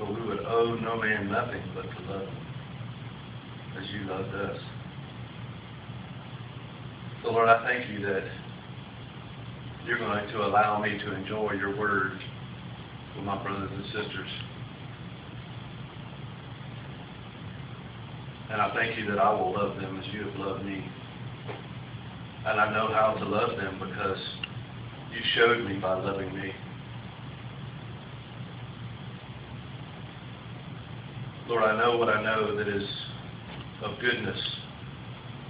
For we would owe no man nothing but to love him, as you loved us. So Lord, I thank you that you're going to allow me to enjoy your word with my brothers and sisters. And I thank you that I will love them as you have loved me. And I know how to love them because you showed me by loving me. Lord, I know what I know that is of goodness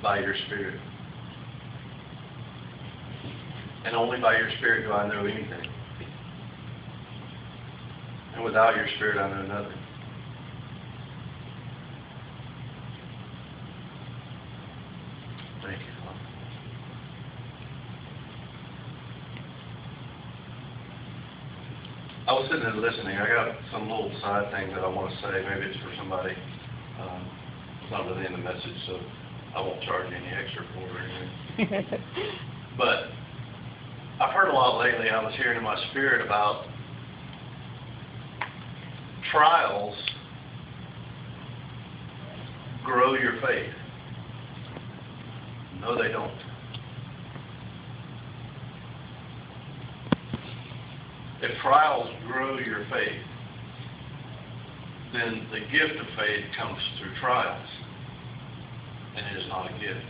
by your Spirit. And only by your Spirit do I know anything. And without your Spirit, I know nothing. Thank you, Father. I was sitting there listening. I got some little side things that I want to say. Maybe it's for somebody. It's not really in the message, so I won't charge you any extra for it or anything. But I've heard a lot lately. I was hearing in my spirit about trials grow your faith. No, they don't. If trials grow your faith, then the gift of faith comes through trials, and it is not a gift.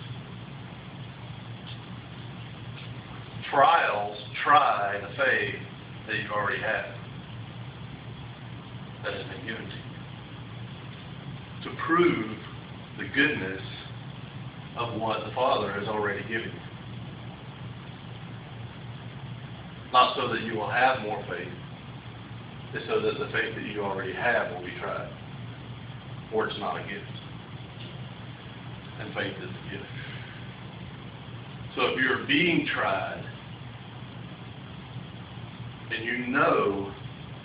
Trials try the faith that you already have, that has been given to you, to prove the goodness of what the Father has already given you. Not so that you will have more faith, it's so that the faith that you already have will be tried. Or it's not a gift. And faith is a gift. So if you're being tried, and you know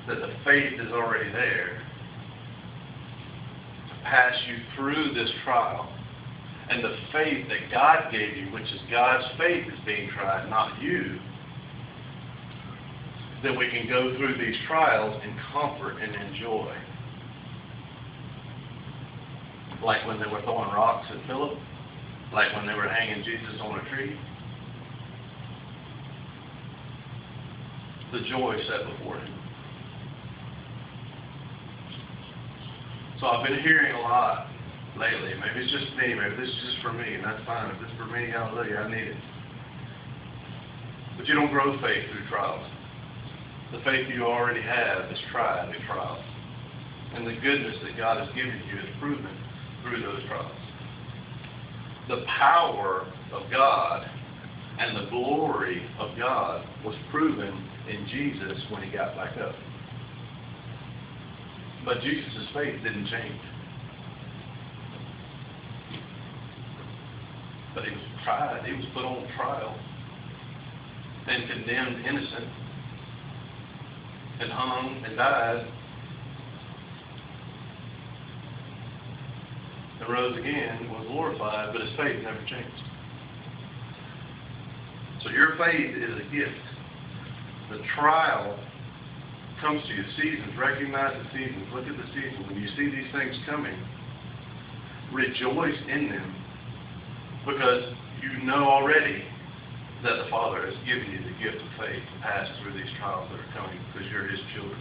that the faith is already there to pass you through this trial, and the faith that God gave you, which is God's faith, is being tried, not you, then we can go through these trials in comfort and in joy. Like when they were throwing rocks at Philip, like when they were hanging Jesus on a tree. The joy set before him. So I've been hearing a lot lately. Maybe it's just me, maybe this is just for me, and that's fine. If this is for me, hallelujah, I need it. But you don't grow faith through trials. The faith you already have is tried in trials. And the goodness that God has given you is proven through those trials. The power of God and the glory of God was proven in Jesus when he got back up. But Jesus' faith didn't change. But he was tried. He was put on trial and condemned innocent and hung and died and rose again, was glorified, but his faith never changed. So your faith is a gift. The trial comes to you. Seasons, recognize the seasons. Look at the seasons. When you see these things coming, rejoice in them because you know already that the Father has given you the gift of faith to pass through these trials that are coming because you're his children.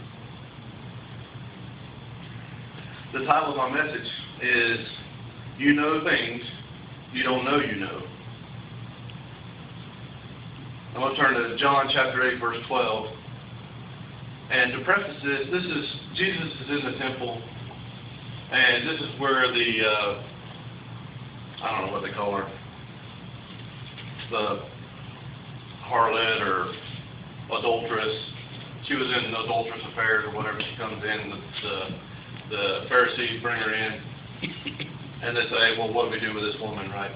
The title of my message is, You Know Things You Don't Know You Know. I'm going to turn to John chapter 8, verse 12. And to preface this is, Jesus is in the temple, and this is where the, I don't know what they call her, the harlot or adulteress. She was in adulterous affairs or whatever. She comes in, the Pharisees bring her in, and they say, well, what do we do with this woman, right?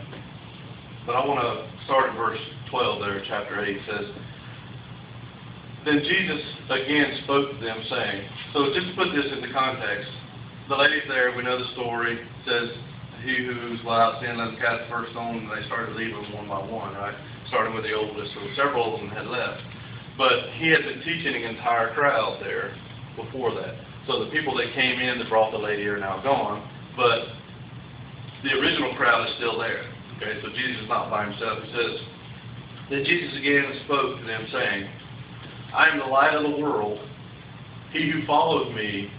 But I want to start at verse 12 there, chapter 8. It says, Then Jesus again spoke to them, saying, so just to put this into context, the lady's there, we know the story. It says, he who's without sin, let him cast the first stone, and they started leaving one by one, right? Starting with the oldest, so several of them had left. But he had been teaching an entire crowd there before that. So the people that came in that brought the lady are now gone, but the original crowd is still there. Okay, so Jesus is not by himself. He says, then Jesus again spoke to them, saying, I am the light of the world. He who follows me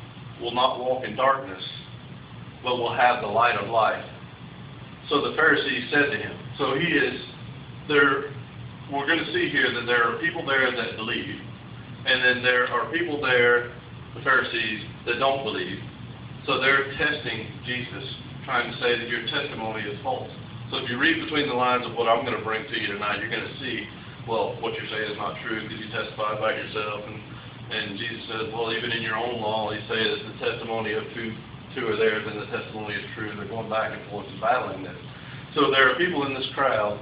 will not walk in darkness, but will have the light of life. So the Pharisees said to him, so he is there. We're going to see here that there are people there that believe, and then there are people there, the Pharisees, that don't believe. So they're testing Jesus, trying to say that your testimony is false. So if you read between the lines of what I'm going to bring to you tonight, you're going to see, well, what you're saying is not true because you testify about yourself. And Jesus says, well, even in your own law, you say that the testimony of two are there, then the testimony is true. They're going back and forth and battling this. So there are people in this crowd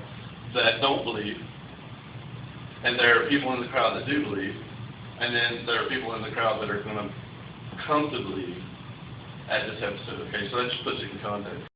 that don't believe, and there are people in the crowd that do believe, and then there are people in the crowd that are going to come to believe at this episode. Okay, so that just puts it in context.